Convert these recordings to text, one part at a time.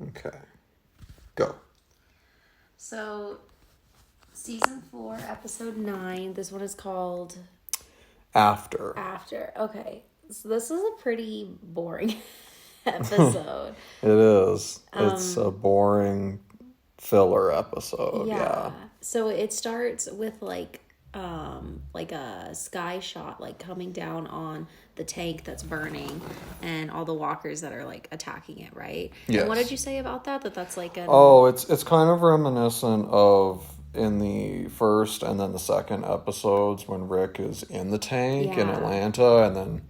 Okay. Go. So, season 4, episode 9. This one is called After. After. Okay. So this is a pretty boring episode. It is. It's a boring filler episode. Yeah. So it starts with like a sky shot like coming down on the tank that's burning and all the walkers that are like attacking it, right? Yes. And what did you say about that? That's like a It's kind of reminiscent of in the first and then the second episodes when Rick is in the tank in Atlanta, and then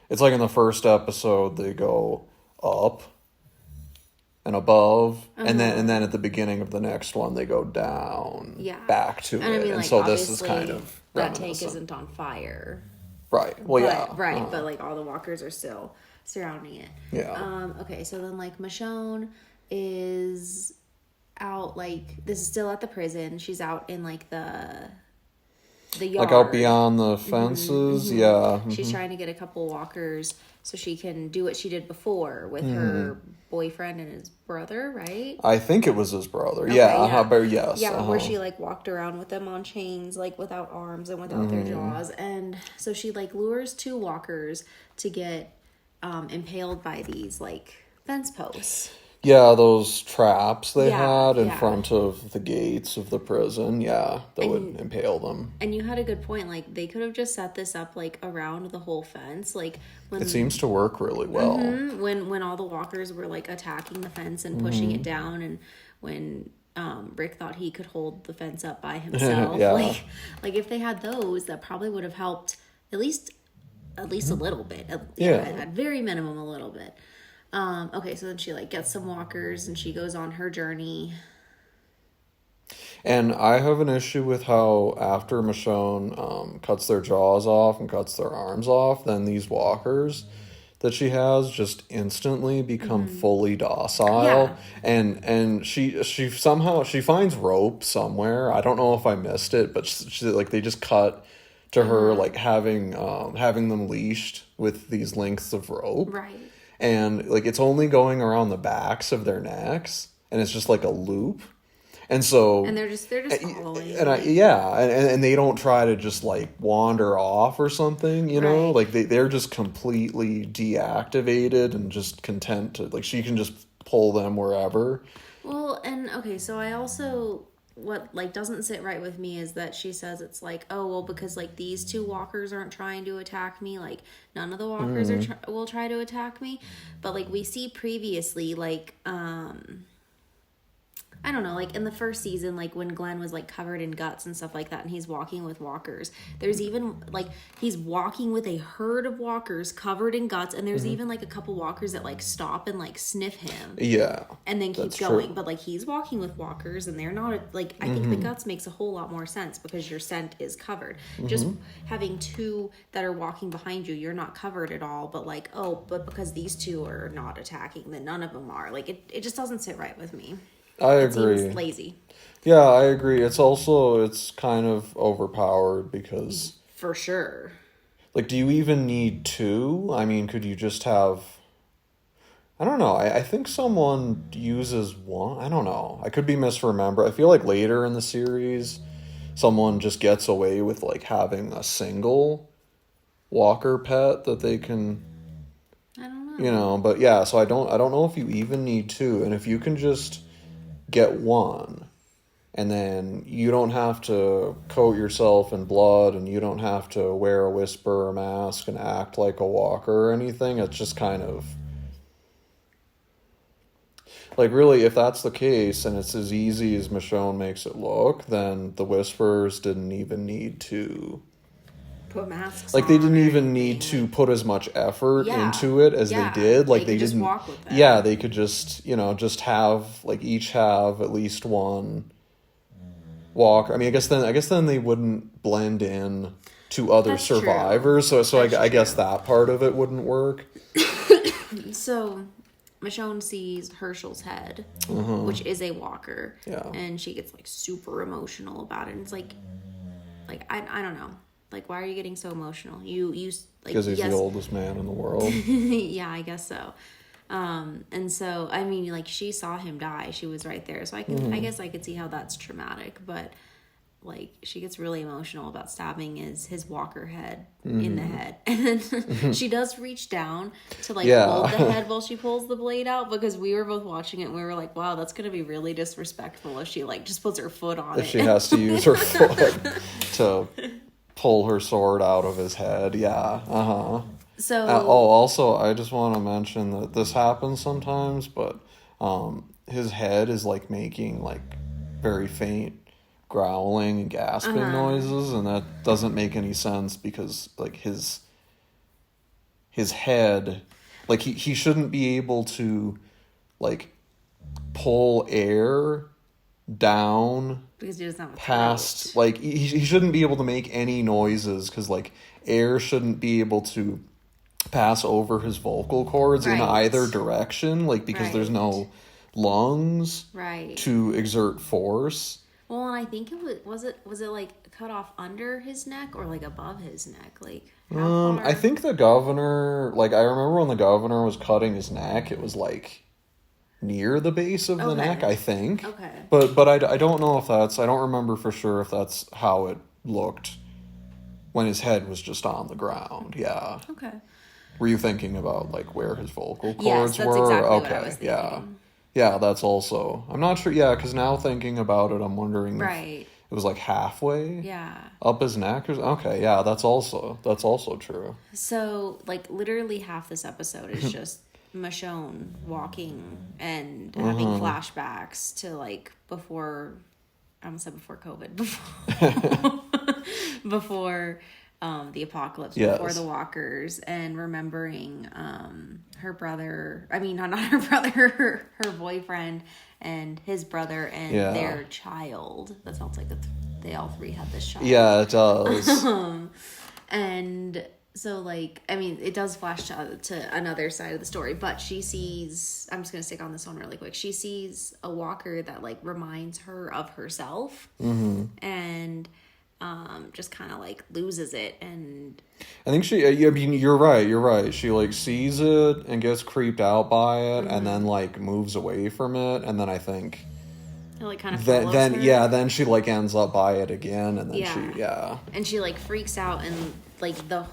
it's like in the first episode they go up and above, and then at the beginning of the next one they go down back to and it. I mean, and like, so this is kind of that tank isn't on fire. Right. Well, But like all the walkers are still surrounding it. Yeah. Okay, so then like Michonne is out, like this is still at the prison. She's out in like the yard. Like out beyond the fences. Mm-hmm. Yeah. She's trying to get a couple walkers so she can do what she did before with her boyfriend and his brother, right? I think it was his brother. Okay, yes. Yeah, where she like walked around with them on chains, like without arms and without their jaws. And so she like lures 2 walkers to get impaled by these like fence posts. Yeah, those traps they had in front of the gates of the prison. Yeah, that would impale them. And you had a good point. Like, they could have just set this up, like, around the whole fence. Like, when it seems to work really well. When all the walkers were, like, attacking the fence and pushing it down, and when Rick thought he could hold the fence up by himself. Like, if they had those, that probably would have helped at least a little bit. At very minimum, a little bit. Okay, so then she like gets some walkers and she goes on her journey. And I have an issue with how after Michonne cuts their jaws off and cuts their arms off, then these walkers that she has just instantly become fully docile. And she somehow she finds rope somewhere. I don't know if I missed it, but she like they just cut to her like having them leashed with these lengths of rope. Right. And like it's only going around the backs of their necks, and it's just like a loop, and so they're just following. And they don't try to just like wander off or something, you know, like they're just completely deactivated and just content to like she can just pull them wherever. Well, and okay, so I also what like doesn't sit right with me is that she says it's like, oh well, because like these 2 walkers aren't trying to attack me, like none of the walkers will try to attack me, but like we see previously like I don't know, like in the first season, like when Glenn was like covered in guts and stuff like that and he's walking with walkers, there's even like he's walking with a herd of walkers covered in guts, and there's even like a couple walkers that like stop and like sniff him and then keep going. True. But like he's walking with walkers and they're not like I think the guts makes a whole lot more sense because your scent is covered. Just having 2 that are walking behind you, you're not covered at all, but like but because these 2 are not attacking, then none of them are. Like it just doesn't sit right with me. I agree. It seems lazy. Yeah, I agree. It's kind of overpowered because... For sure. Like, do you even need 2? I mean, could you just have... I don't know. I think someone uses 1. I don't know. I could be misremembered. I feel like later in the series, someone just gets away with, like, having a single walker pet that they can... I don't know. You know, but yeah, so I don't know if you even need 2. And if you can just... get 1, and then you don't have to coat yourself in blood, and you don't have to wear a whisper or mask and act like a walker or anything. It's just kind of like, really, if that's the case and it's as easy as Michonne makes it look, then the Whisperers didn't even need to put masks like on. They didn't even need to put as much effort into it as they did. Like they just didn't walk with them. Yeah, they could just, just have like each have at least 1 walker. I mean, I guess then they wouldn't blend in to other That's survivors. True. So I guess that part of it wouldn't work. So Michonne sees Herschel's head, which is a walker. Yeah. And she gets like super emotional about it. And it's like I don't know. Like, why are you getting so emotional? You like, because he's the oldest man in the world. Yeah, I guess so. And so, I mean, like, she saw him die. She was right there. So I guess I could see how that's traumatic. But, like, she gets really emotional about stabbing his walker head in the head. And then she does reach down to, like, hold the head while she pulls the blade out. Because we were both watching it and we were like, wow, that's going to be really disrespectful if she, like, just puts her foot on it. If she has to use her foot to pull her sword out of his head. Yeah. So also, I just want to mention that this happens sometimes, but his head is like making like very faint growling and gasping noises, and that doesn't make any sense because like his head, like he shouldn't be able to like pull air down because he doesn't have a past throat. like he shouldn't be able to make any noises because like air shouldn't be able to pass over his vocal cords in either direction, like because there's no lungs to exert force. Well, and I think it was it like cut off under his neck or like above his neck, like I think the governor, like I remember when the governor was cutting his neck, it was like near the base of the neck, I think. Okay. But I don't know if that's, I don't remember for sure if that's how it looked when his head was just on the ground. Yeah. Okay. Were you thinking about like where his vocal cords yes, that's were? exactly Okay. What I was thinking. Yeah, that's also, I'm not sure. Yeah, because now thinking about it, I'm wondering if it was like halfway up his neck. Okay, yeah, that's also true. So like literally half this episode is just Michonne walking and having flashbacks to like before, I almost said before COVID, before the apocalypse, before the walkers, and remembering her brother, I mean not her brother, her boyfriend and his brother and their child. That sounds like they all three had this child. Yeah, it does. And so, like, I mean, it does flash to another side of the story, but she sees, I'm just going to stick on this one really quick. She sees a walker that, like, reminds her of herself. And just kind of, like, loses it. And I think I mean, you're right. She, like, sees it and gets creeped out by it and then, like, moves away from it. And then I think... it, like, kind of follows her. Then she, like, ends up by it again. And then and she, like, freaks out and, like, the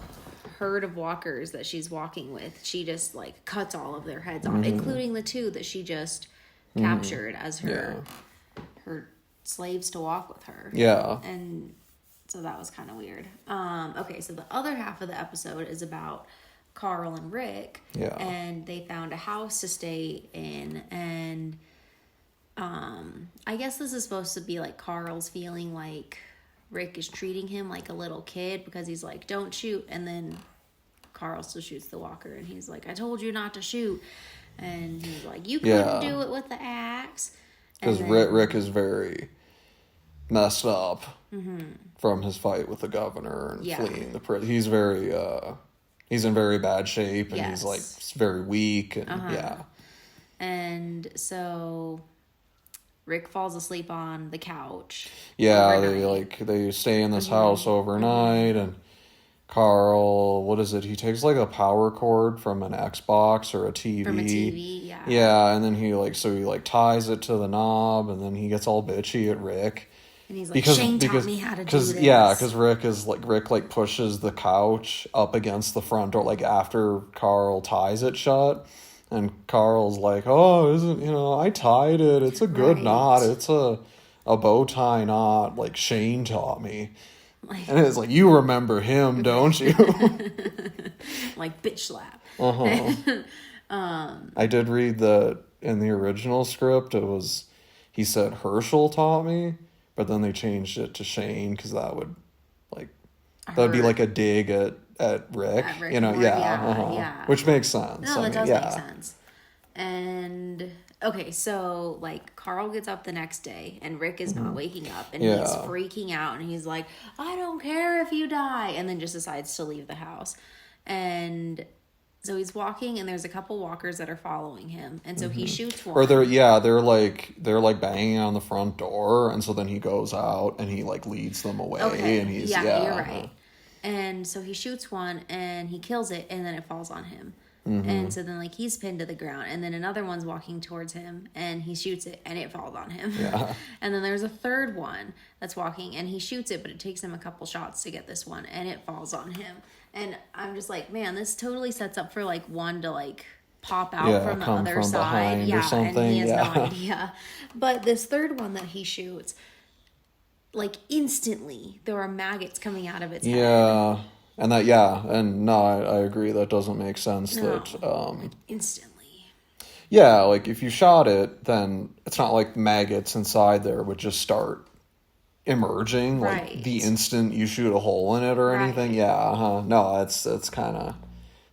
herd of walkers that she's walking with, she just like cuts all of their heads off, including the two that she just captured as her slaves to walk with her. And so that was kind of weird. Okay, so the other half of the episode is about Carl and Rick, and they found a house to stay in, and I guess this is supposed to be like Carl's feeling like Rick is treating him like a little kid because he's like, don't shoot. And then Carl still shoots the walker and he's like, I told you not to shoot. And he's like, you couldn't do it with the axe. Because Rick is very messed up from his fight with the governor and fleeing the prison. He's very, he's in very bad shape and he's like very weak. And And so... Rick falls asleep on the couch. Yeah, they stay in this house overnight, and Carl, what is it? He takes like a power cord from an Xbox or a TV. From a TV, yeah. Yeah, and then he ties it to the knob, and then he gets all bitchy at Rick. And he's like, Shane taught me how to do this. Yeah, because Rick pushes the couch up against the front door, like after Carl ties it shut. And Carl's like, oh, I tied it. It's a good knot. It's a bow tie knot like Shane taught me. And it's like, you remember him, don't you? Like, bitch slap. I did read that in the original script, he said Herschel taught me, but then they changed it to Shane because that would be like a dig at Rick, which makes sense. No, that does make sense. And okay, so like Carl gets up the next day and Rick is not waking up and he's freaking out and he's like, I don't care if you die, and then just decides to leave the house. And so he's walking and there's a couple walkers that are following him, and so he shoots one. Or they're banging on the front door, and so then he goes out and he like leads them away, and he's you're right. And so he shoots one and he kills it, and then it falls on him. And so then like he's pinned to the ground, and then another one's walking towards him, and he shoots it, and it falls on him. Yeah. And then there's a third one that's walking, and he shoots it, but it takes him a couple shots to get this one, and it falls on him. And I'm just like, man, this totally sets up for like one to like pop out from the other side. Or something. And he has no idea. But this third one that he shoots, like instantly there are maggots coming out of its head. Yeah. And that, and no, I agree. That doesn't make sense. No, That instantly. yeah, like if you shot it, then it's not like maggots inside there would just start emerging like the instant you shoot a hole in it or anything. Yeah, no, it's kind of,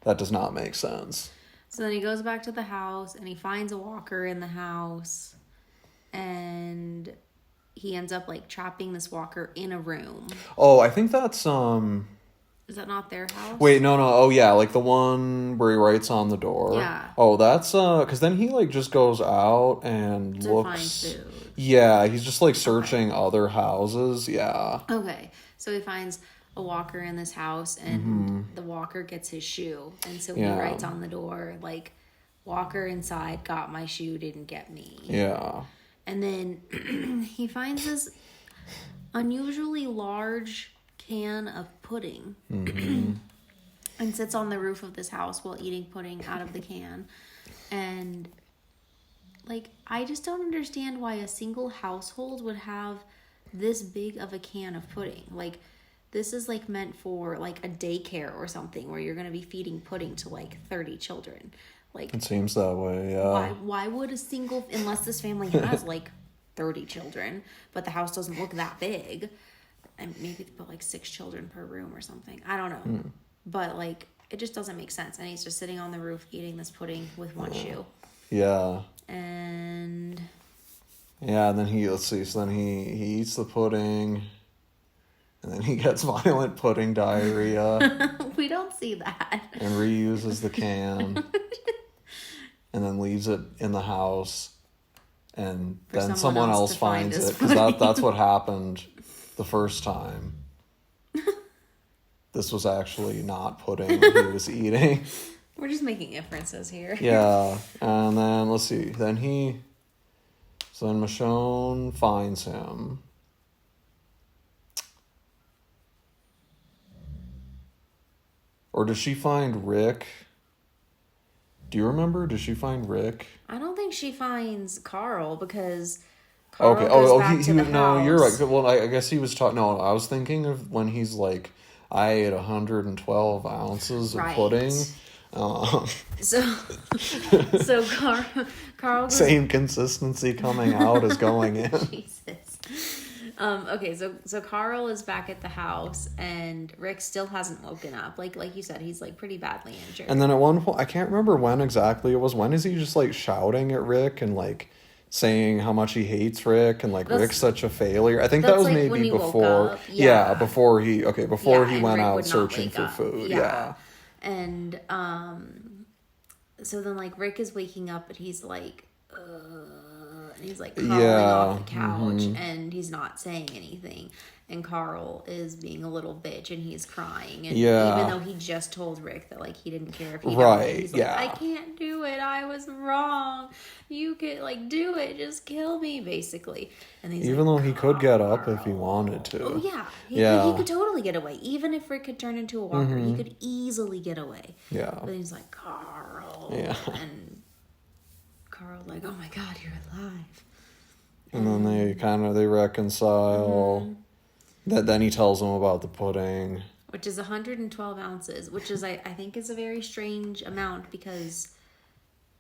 that does not make sense. So then he goes back to the house and he finds a walker in the house, and he ends up like trapping this walker in a room. Oh, I think that's Is that not their house? Wait, no. Oh, yeah, like the one where he writes on the door. Yeah. Oh, that's because then he like just goes out and to find looks. food. Yeah, he's just like searching other houses. Yeah. Okay, so he finds a walker in this house, and the walker gets his shoe, and so he writes on the door like, "Walker inside got my shoe, didn't get me." Yeah. And then he finds this unusually large can of pudding and sits on the roof of this house while eating pudding out of the can. And like, I just don't understand why a single household would have this big of a can of pudding. Like, this is like meant for like a daycare or something where you're going to be feeding pudding to like 30 children. Like, It seems that way. Yeah. why would a single, unless this family has like 30 children, but the house doesn't look that big, and maybe they put like 6 children per room or something. I don't know. But like, it just doesn't make sense. And he's just sitting on the roof eating this pudding with one shoe. Yeah. And Yeah, and then let's see. So then he eats the pudding, and then he gets violent pudding diarrhea. we don't see that. And reuses the can. And then leaves it in the house, and then someone else finds it, because that's what happened the first time. This was actually not pudding he was eating. We're just making inferences here. Yeah, and then let's see. Then Michonne finds him. Or does she find Rick? Do you remember? Does she find Rick? I don't think she finds Carl, because Carl Okay. goes back He to the no, house. you're right. Well, I guess he was talking. No, I was thinking of when he's like, I ate 112 ounces of pudding. So Carl goes, Same consistency coming out as going in. Jesus. Okay, so Carl is back at the house, and Rick still hasn't woken up. Like you said, he's like pretty badly injured. And then at one point, I can't remember when exactly it was. When is he just like shouting at Rick and like saying how much he hates Rick and like Rick's such a failure? I think that was like maybe when he before. woke up. Yeah. Before he he and went Rick out would not searching wake for up. food. Yeah. And so then like Rick is waking up, and he's like, and he's like crawling off the couch, and he's not saying anything. And Carl is being a little bitch, and he's crying. And even though he just told Rick that like he didn't care if he died, he's like, I can't do it. I was wrong. You could like do it. Just kill me, basically. And he's even though he could get up if he wanted to. Oh yeah, he could totally get away. Even if Rick could turn into a walker, he could easily get away. Yeah. But then he's like, Carl. Yeah. And Carl's like, oh my God, you're alive. And then they reconcile. Then he tells him about the pudding. Which is 112 ounces, which is, I think, is a very strange amount, because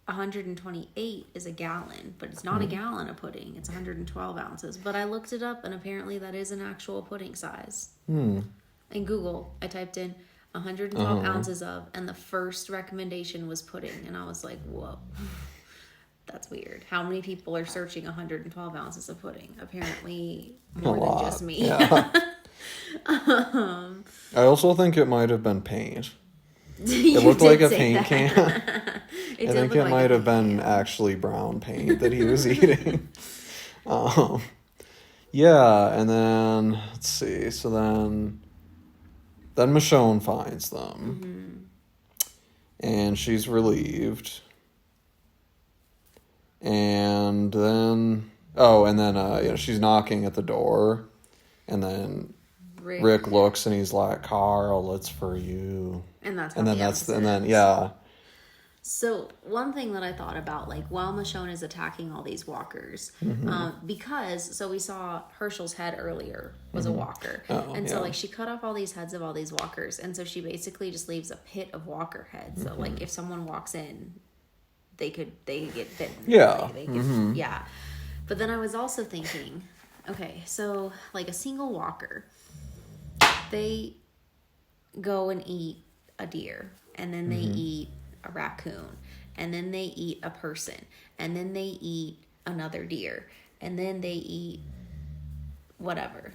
128 is a gallon, but it's not a gallon of pudding. It's 112 ounces. But I looked it up, and apparently that is an actual pudding size. In Google, I typed in 112 ounces of, and the first recommendation was pudding. And I was like, whoa. That's weird. How many people are searching 112 ounces of pudding? Apparently more than just me. Yeah. I also think it might have been paint. It looked like a paint can. I think it might have been actually brown paint that he was eating. Yeah, and then let's see. So then Michonne finds them. and she's relieved. And then, she's knocking at the door, and then Rick looks and he's like, "Carl, it's for you." And that's yeah. So one thing that I thought about, like, while Michonne is attacking all these walkers, because we saw Herschel's head earlier was a walker, so like she cut off all these heads of all these walkers, and so she basically just leaves a pit of walker heads. So like if someone walks in, they could get bitten. Yeah. Yeah. But then I was also thinking, okay, so like a single walker, they go and eat a deer, and then they eat a raccoon, and then they eat a person, and then they eat another deer, and then they eat whatever,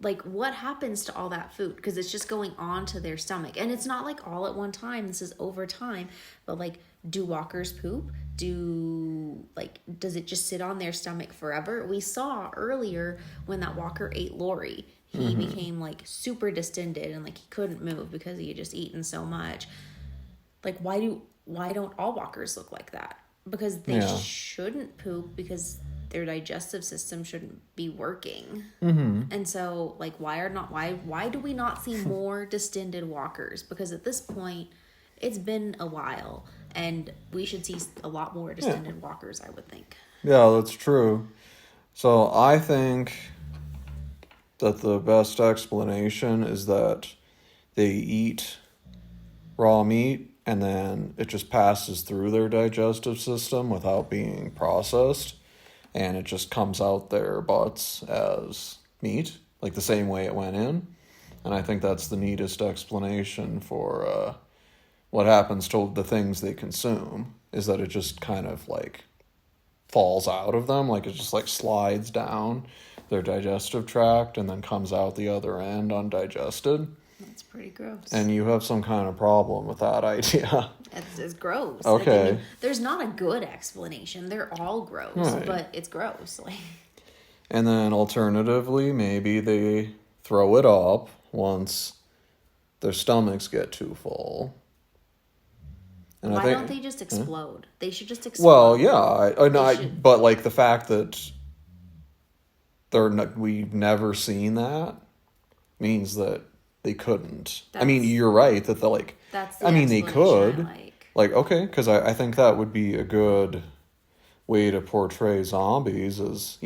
like what happens to all that food? Because it's just going on to their stomach, and it's not like all at one time, this is over time. But like, do walkers poop? Does it just sit on their stomach forever? We saw earlier when that walker ate Lori, he became like super distended and like he couldn't move because he had just eaten so much. Like, why don't all walkers look like that? Because they shouldn't poop, because their digestive system shouldn't be working. And so like, why do we not see more distended walkers? Because at this point it's been a while, and we should see a lot more distended walkers, I would think. Yeah, that's true. So I think that the best explanation is that they eat raw meat and then it just passes through their digestive system without being processed, and it just comes out their butts as meat, like the same way it went in. And I think that's the neatest explanation for what happens to the things they consume, is that it just kind of like falls out of them, like it just like slides down their digestive tract and then comes out the other end undigested. That's pretty gross. And you have some kind of problem with that idea. It's gross. Okay. Like, there's not a good explanation. They're all gross, right. But it's gross. Like. And then alternatively, maybe they throw it up once their stomachs get too full. And Why don't they just explode? They should just explode. Well, yeah, but like the fact that we've never seen that means that they couldn't. I mean, you're right that That's the they could. Okay, because I think that would be a good way to portray zombies, as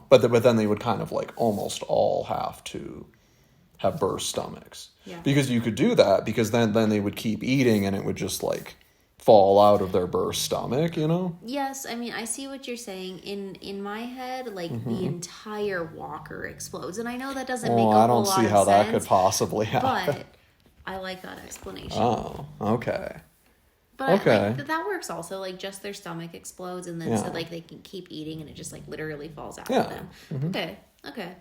but then they would kind of like almost all have to have burst stomachs. Yeah. Because you could do that, because then they would keep eating and it would just like fall out of their burst stomach, Yes, I mean, I see what you're saying. In my head, like the entire walker explodes, and I know that doesn't make a whole lot of sense. I don't see how that could possibly happen. But I like that explanation. Oh, okay. But okay. That works also. Like, just their stomach explodes, and then so like they can keep eating, and it just like literally falls out of them. Okay.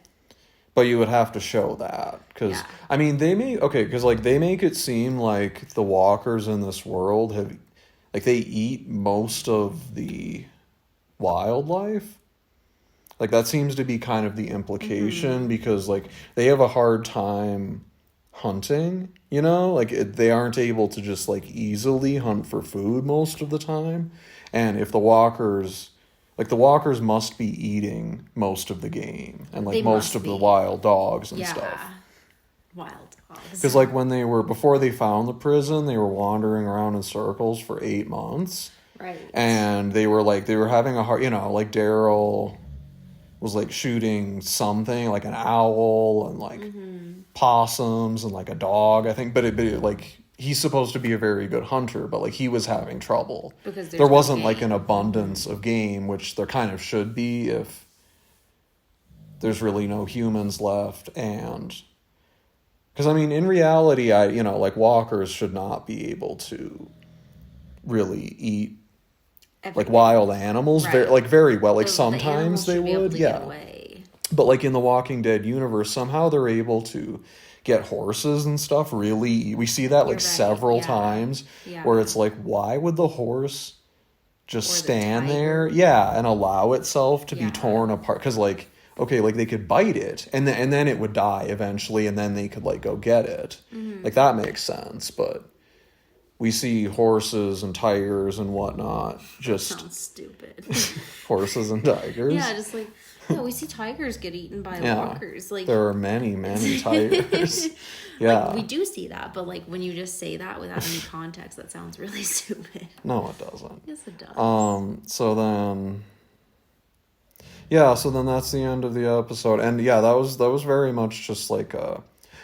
But you would have to show that, because I mean they make it seem like the walkers in this world they eat most of the wildlife. Like that seems to be kind of the implication, because like they have a hard time hunting, they aren't able to just like easily hunt for food most of the time. And if the walkers must be eating most of the game and like most of the wild dogs and stuff. Wild dogs. Because like before they found the prison, they were wandering around in circles for 8 months. Right. And they were having a hard, like Daryl was like shooting something like an owl and like possums and like a dog, I think. But he's supposed to be a very good hunter, but like he was having trouble because there wasn't like an abundance of game, which there kind of should be if there's really no humans left. And because I mean, in reality, walkers should not be able to really eat like wild animals very well. Like sometimes they would, but like in the Walking Dead universe, somehow they're able to get horses and stuff really. We see that several times where it's like, why would the horse just stand there and allow itself to be torn apart? Because they could bite it and then it would die eventually, and then they could go get it. Like that makes sense. But we see horses and tigers and whatnot. Just Sounds stupid. horses and tigers. Yeah, just like, yeah, we see tigers get eaten by Yeah. walkers. Like, There are many, many tigers. Yeah. like, we do see that, but like when you just say that without any context, that sounds really stupid. No, it doesn't. Yes, it does. So then, yeah, so then that's the end of the episode, and yeah, that was very much just like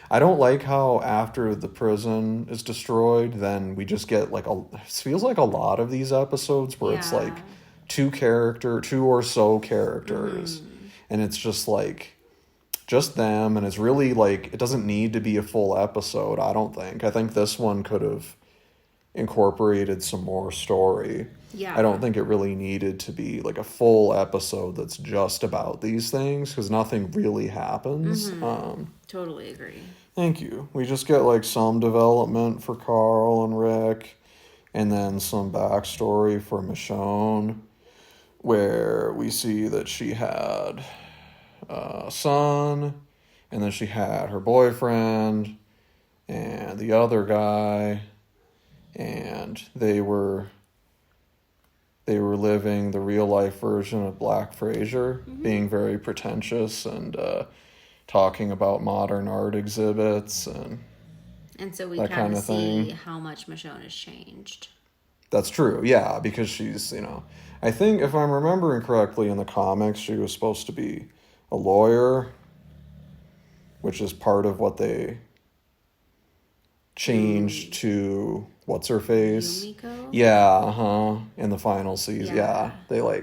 I don't like how after the prison is destroyed, then we just get like it feels like a lot of these episodes where it's Yeah. like two or so characters, and it's just like just them, and it's really like it doesn't need to be a full episode. I don't think. I think this one could have incorporated some more story. Yeah. I don't think it really needed to be like a full episode that's just about these things because nothing really happens. Totally agree. Thank you. We just get like some development for Carl and Rick, and then some backstory for Michonne, where we see that she had a son, and then she had her boyfriend and the other guy, and they were living the real life version of Black Fraser, being very pretentious and talking about modern art exhibits, and so we that kind kinda of see thing. how much Michonne has changed. that's true, yeah, because she's, I think if I'm remembering correctly in the comics, she was supposed to be a lawyer, which is part of what they changed to what's her face. Yumiko? Yeah, in the final season. Yeah. Yeah,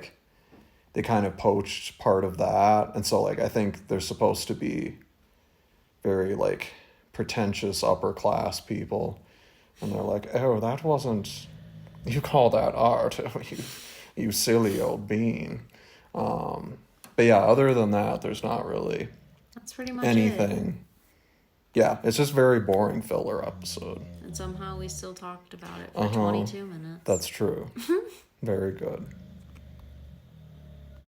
they kind of poached part of that. And so I think they're supposed to be very pretentious upper class people. And they're like, "Oh, that wasn't, you call that art, you silly old bean." But yeah, other than that, there's not really That's pretty much anything. Yeah, it's just very boring filler episode. it. And somehow we still talked about it for 22 minutes. That's true. Very good.